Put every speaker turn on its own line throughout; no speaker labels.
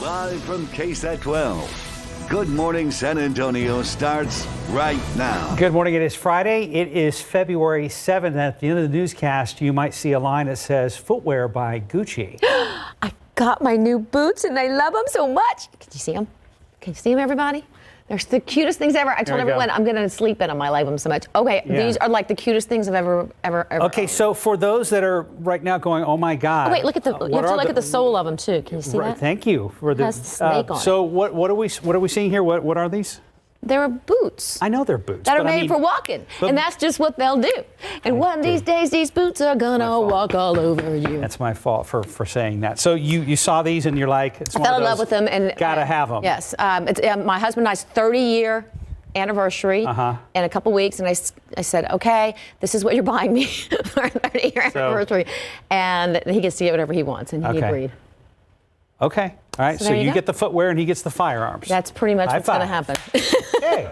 Live from KSAT12. Good Morning San Antonio starts right now.
Good morning. It is Friday. It is February 7th. At the end of the newscast, you might see a line that says footwear by Gucci.
I got my new boots and I love them so much. Can you see them? Can you see them, everybody? They're the cutest things ever. I told everyone I'm going to sleep in them. I like them so much. Okay, These are like the cutest things I've ever.
Okay, so for those that are right now going, oh my God.
Oh, wait, look at the. You have to look at the sole of them too. Can you see that?
Thank you for the.
It has the snake on it.
So what are we seeing here? What are these?
They're boots.
I know they're boots.
That are made for walking. And that's just what they'll do. And one of these days, these boots are going to walk all over you.
That's my fault for saying that. So you saw these and you're like, it's
I fell in love with them. And
gotta have them.
Yes. It's my husband and I's 30-year anniversary in a couple weeks. And I said, okay, this is what you're buying me for our 30-year anniversary. And he gets to get whatever he wants. And he agreed. Okay.
All right. So you get the footwear and he gets the firearms.
That's pretty much what's going to happen.
Okay.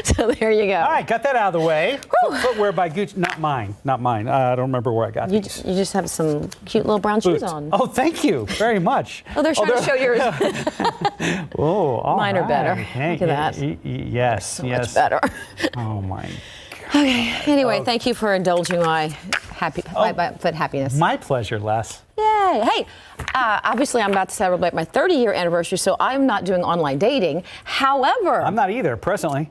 So there you go.
All right. Got that out of the way. Footwear by Gucci. Not mine. Not mine. I don't remember where I got these.
You just have some cute little brown shoes on.
Oh, thank you very much.
Oh, they're trying to show yours.
Oh,
mine are better.
Hey,
look at that.
Yes.
So much better.
Oh, my.
Okay. Anyway, thank you for indulging my happiness.
My pleasure, Les.
Yay. Hey, obviously I'm about to celebrate my 30-year anniversary, so I'm not doing online dating. However,
I'm not either, presently.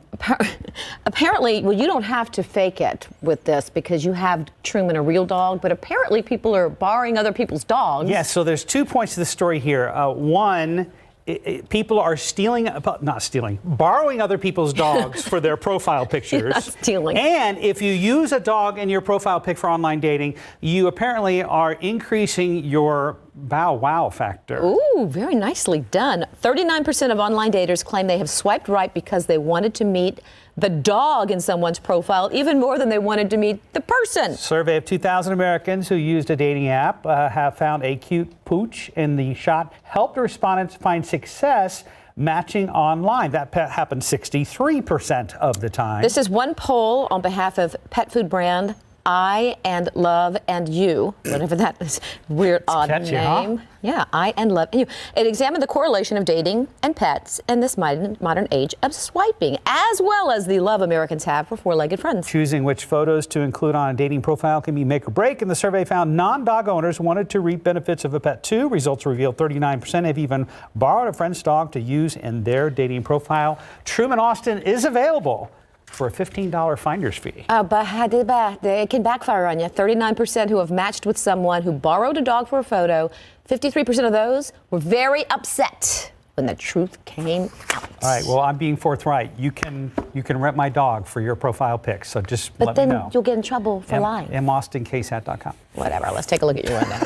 Apparently, well, you don't have to fake it with this because you have Truman, a real dog, but apparently people are borrowing other people's dogs.
Yes, so there's 2 points to the story here. One, people are borrowing other people's dogs for their profile pictures.
Not stealing.
And if you use a dog in your profile pic for online dating, you apparently are increasing your bow wow factor.
Ooh, very nicely done. 39% of online daters claim they have swiped right because they wanted to meet the dog in someone's profile even more than they wanted to meet the person.
Survey of 2,000 Americans who used a dating app have found a cute pooch in the shot helped respondents find success matching online. That happened 63% of the time.
This is one poll on behalf of pet food brand I and Love and You, whatever that is, weird, odd
catchy,
name.
Huh?
Yeah, I and Love and You. It examined the correlation of dating and pets in this modern age of swiping, as well as the love Americans have for four-legged friends.
Choosing which photos to include on a dating profile can be make or break, and the survey found non-dog owners wanted to reap benefits of a pet too. Results revealed 39% have even borrowed a friend's dog to use in their dating profile. Truman Austin is available for a $15 finder's fee.
But it can backfire on you. 39% who have matched with someone who borrowed a dog for a photo. 53% of those were very upset when the truth came out.
All right, well, I'm being forthright. You can rent my dog for your profile pics, so just let me know.
But then you'll get in trouble for lying.
MAustin@KSAT.com.
Whatever, let's take a look at your rundown.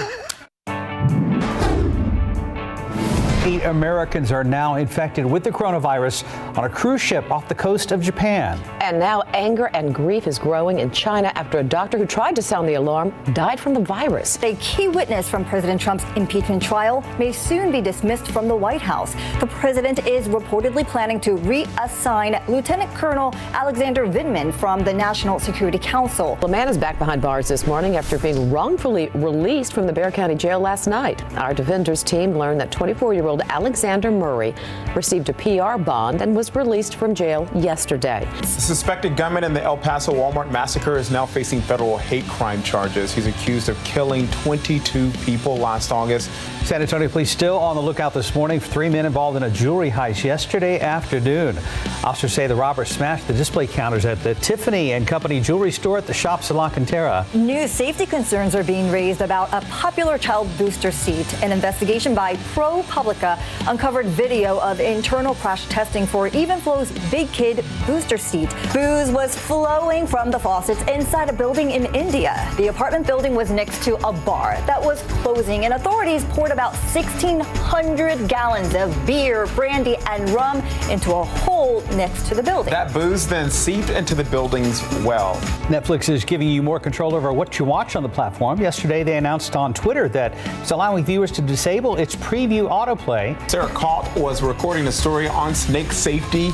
8 Americans are now infected with the coronavirus on a cruise ship off the coast of Japan.
And now anger and grief is growing in China after a doctor who tried to sound the alarm died from the virus.
A key witness from President Trump's impeachment trial may soon be dismissed from the White House. The president is reportedly planning to reassign Lieutenant Colonel Alexander Vindman from the National Security Council.
The man is back behind bars this morning after being wrongfully released from the Bexar County Jail last night. Our defenders team learned that 24-year-old Alexander Murray received a PR bond and was released from jail yesterday.
The suspected gunman in the El Paso Walmart massacre is now facing federal hate crime charges. He's accused of killing 22 people last August.
San Antonio police still on the lookout this morning for 3 men involved in a jewelry heist yesterday afternoon. Officers say the robbers smashed the display counters at the Tiffany & Company jewelry store at the Shops in La Cantera.
New safety concerns are being raised about a popular child booster seat. An investigation by ProPublica uncovered video of internal crash testing for Evenflow's Big Kid booster seat. Booze was flowing from the faucets inside a building in India. The apartment building was next to a bar that was closing, and authorities poured about 1,600 gallons of beer, brandy, and rum into a hole next to the building.
That booze then seeped into the building's well.
Netflix is giving you more control over what you watch on the platform. Yesterday, they announced on Twitter that it's allowing viewers to disable its preview autoplay.
Sarah Caught was recording a story on snake safety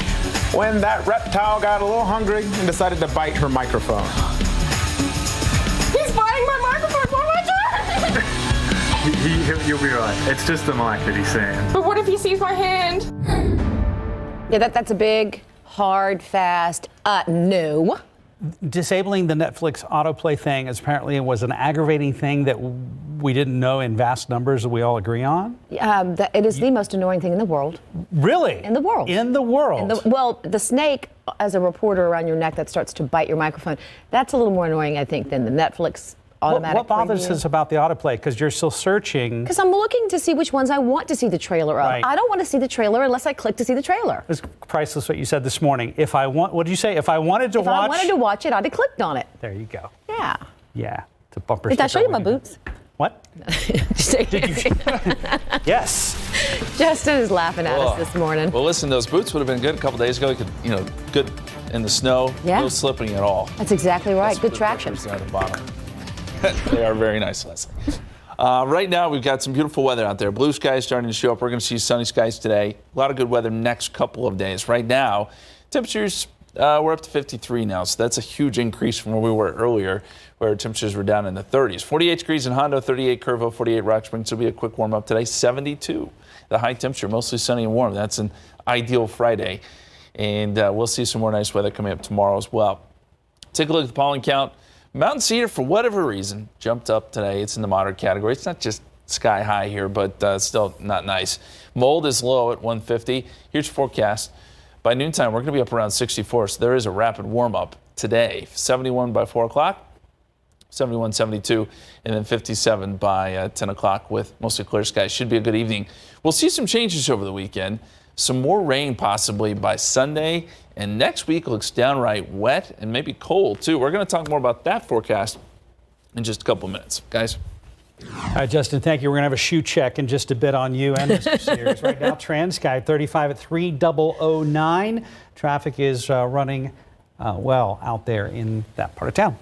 when that reptile got a little hungry and decided to bite her microphone.
He's biting my microphone. What am I doing? You'll be right. It's just the mic that he's saying.
But what if he sees my hand?
Yeah, that's a big, hard, fast, no.
Disabling the Netflix autoplay thing apparently was an aggravating thing that we didn't know in vast numbers that we all agree on.
It is the most annoying thing in the world.
Really?
In the world.
In the world.
Well, the snake as a reporter around your neck that starts to bite your microphone, that's a little more annoying, I think, than the Netflix automatic
What bothers
preview.
us about the autoplay? Because you're still searching.
Because I'm looking to see which ones I want to see the trailer of.
Right.
I don't want to see the trailer unless I click to see the trailer.
It's priceless what you said this morning. What did you say? If I wanted to
If I wanted to watch it, I'd have clicked on it.
There you go.
Yeah.
Yeah. It's a bumper
Did I
sticker
show you my
when do
boots?
What? Yes.
Justin is laughing at us this morning.
Well, listen, those boots would have been good a couple days ago. You could, good in the snow.
Yeah.
No slipping at all.
That's exactly right.
That's
Good
the
traction.
bumpers at the bottom. They are very nice, Leslie. Right now, we've got some beautiful weather out there. Blue skies starting to show up. We're going to see sunny skies today. A lot of good weather next couple of days. Right now, temperatures, we're up to 53 now, so that's a huge increase from where we were earlier, where temperatures were down in the 30s. 48 degrees in Hondo, 38 Curvo, 48 Rock Springs. Will be a quick warm up today. 72. The high temperature, mostly sunny and warm. That's an ideal Friday. And we'll see some more nice weather coming up tomorrow as well. Take a look at the pollen count. Mountain cedar, for whatever reason, jumped up today. It's in the moderate category. It's not just sky high here, but still not nice. Mold is low at 150. Here's your forecast. By noontime, we're going to be up around 64, so there is a rapid warm-up today. 71 by 4 o'clock, 71, 72, and then 57 by 10 o'clock with mostly clear skies. Should be a good evening. We'll see some changes over the weekend. Some more rain possibly by Sunday, and next week looks downright wet and maybe cold, too. We're going to talk more about that forecast in just a couple minutes. Guys?
All right, Justin, thank you. We're going to have a shoe check in just a bit on you and Mr. Sears. Right now, Transky 35 at 3009. Traffic is running well out there in that part of town.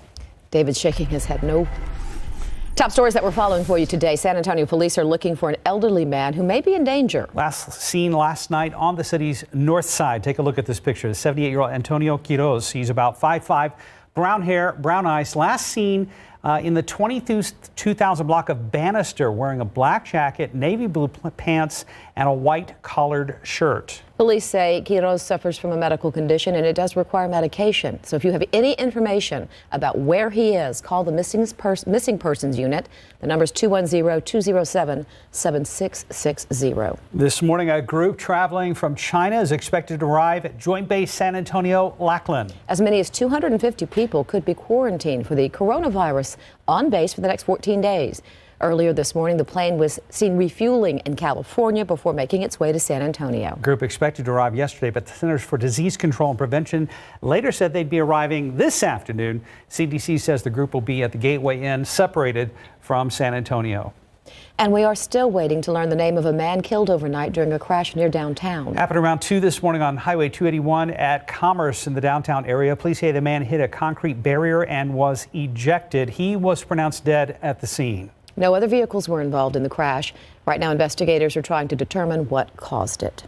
David's shaking his head no. Top stories that we're following for you today. San Antonio police are looking for an elderly man who may be in danger.
Last seen last night on the city's north side. Take a look at this picture. The 78-year-old Antonio Quiroz. He's about 5'5", brown hair, brown eyes. Last seen in the 22,000 block of Bannister, wearing a black jacket, navy blue pants, and a white collared shirt.
Police say Quiroz suffers from a medical condition and it does require medication. So if you have any information about where he is, call the missing persons unit. The number is 210-207-7660.
This morning, a group traveling from China is expected to arrive at Joint Base San Antonio, Lackland.
As many as 250 people could be quarantined for the coronavirus on base for the next 14 days. Earlier this morning, the plane was seen refueling in California before making its way to San Antonio.
Group expected to arrive yesterday, but the Centers for Disease Control and Prevention later said they'd be arriving this afternoon. CDC says the group will be at the Gateway Inn, separated from San Antonio.
And we are still waiting to learn the name of a man killed overnight during a crash near downtown.
Happened around 2 this morning on Highway 281 at Commerce in the downtown area. Police say the man hit a concrete barrier and was ejected. He was pronounced dead at the scene.
No other vehicles were involved in the crash. Right now, investigators are trying to determine what caused it.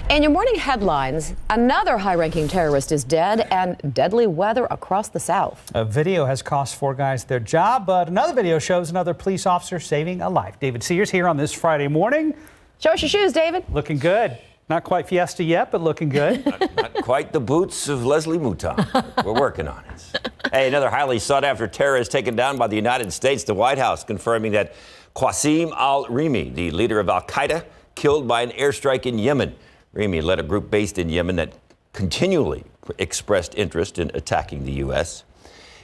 In your morning headlines, another high-ranking terrorist is dead and deadly weather across the South.
A video has cost 4 guys their job, but another video shows another police officer saving a life. David Sears here on this Friday morning.
Show us your shoes, David.
Looking good. Not quite Fiesta yet, but looking good.
Not quite the boots of Leslie Mouton. We're working on it. Hey, another highly sought-after terrorist taken down by the United States. The White House confirming that Qasim al-Rimi, the leader of al-Qaeda, killed by an airstrike in Yemen. Rimi led a group based in Yemen that continually expressed interest in attacking the U.S.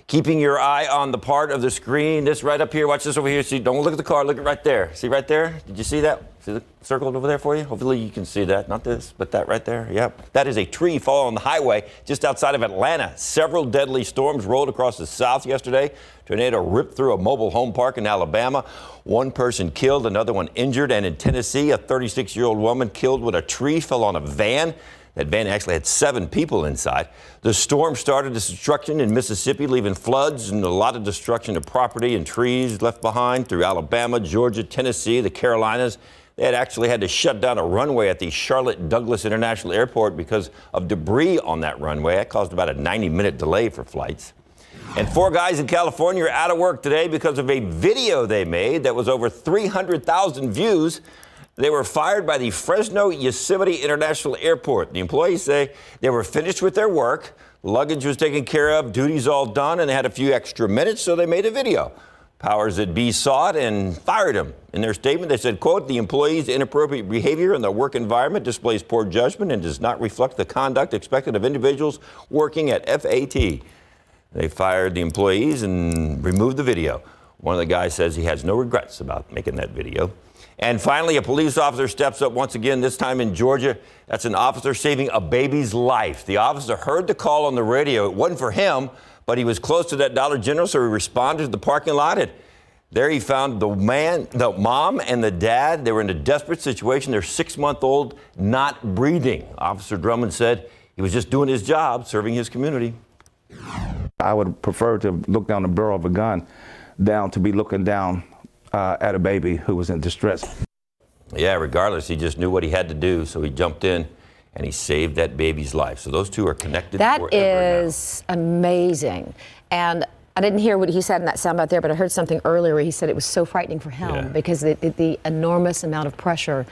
Keeping your eye on the part of the screen, this right up here, watch this over here. See, don't look at the car, look at right there. See right there? Did you see that? See the circle over there for you? Hopefully you can see that. Not this, but that right there. Yep. That is a tree fall on the highway just outside of Atlanta. Several deadly storms rolled across the South yesterday. Tornado ripped through a mobile home park in Alabama. 1 person killed, another one injured. And in Tennessee, a 36-year-old woman killed when a tree fell on a van. That van actually had 7 people inside. The storm started destruction in Mississippi, leaving floods and a lot of destruction of property and trees left behind through Alabama, Georgia, Tennessee, the Carolinas. They had actually had to shut down a runway at the Charlotte Douglas International Airport because of debris on that runway. That caused about a 90-minute delay for flights. And 4 guys in California are out of work today because of a video they made that was over 300,000 views. They were fired by the Fresno Yosemite International Airport. The employees say they were finished with their work, luggage was taken care of, duties all done, and they had a few extra minutes, so they made a video. Powers that be saw it and fired him. In their statement, they said, quote, the employee's inappropriate behavior in the work environment displays poor judgment and does not reflect the conduct expected of individuals working at FAT. They fired the employees and removed the video. One of the guys says he has no regrets about making that video. And finally, a police officer steps up once again, this time in Georgia. That's an officer saving a baby's life. The officer heard the call on the radio. It wasn't for him, but he was close to that Dollar General, so he responded to the parking lot. And there he found the mom and the dad. They were in a desperate situation. Their 6-month-old not breathing. Officer Drummond said he was just doing his job, serving his community.
I would prefer to look down the barrel of a gun to be looking down at a baby who was in distress.
Yeah, regardless, he just knew what he had to do, so he jumped in and he saved that baby's life. So those two are connected forever.
That is amazing. And I didn't hear what he said in that soundbite there, but I heard something earlier where he said it was so frightening for him because the enormous amount of pressure.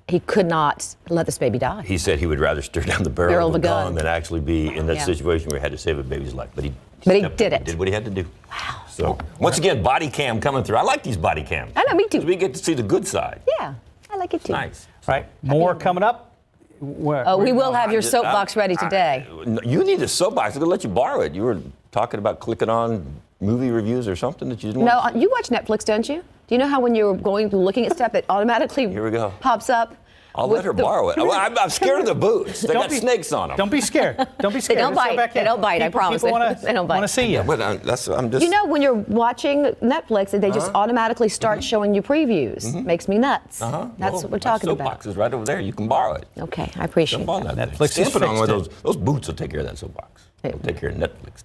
He could not let this baby die.
He said he would rather stare down the barrel of a gun than actually be in that situation where he had to save a baby's life. But he did it. Did what he had to do.
Wow.
So once again, body cam coming through. I like these body cams.
I know, me too.
We get to see the good side.
Yeah, I like it too.
Nice.
All right, more coming up.
We will have your soapbox ready today.
You need a soapbox. I'm going to let you borrow it. You were talking about clicking on movie reviews or something that you didn't want.
No, you watch Netflix, don't you? Do you know how when you're looking at stuff, it automatically
Here we go.
pops up?
I'll let her borrow it. I'm scared of the boots. They got snakes on them.
Don't be scared. Don't be scared.
They don't bite. They don't bite. I promise.
People
They don't bite.
want to see you.
But I'm just.
You know, when you're watching Netflix, they just automatically start showing you previews. Makes me nuts. That's what we're talking about.
Soapbox is right over there. You can borrow it.
Okay, I appreciate
Jump on that
Netflix
thing.
is
Stamp it on one of
fixed
those boots will take care of that soapbox. They'll take care of Netflix.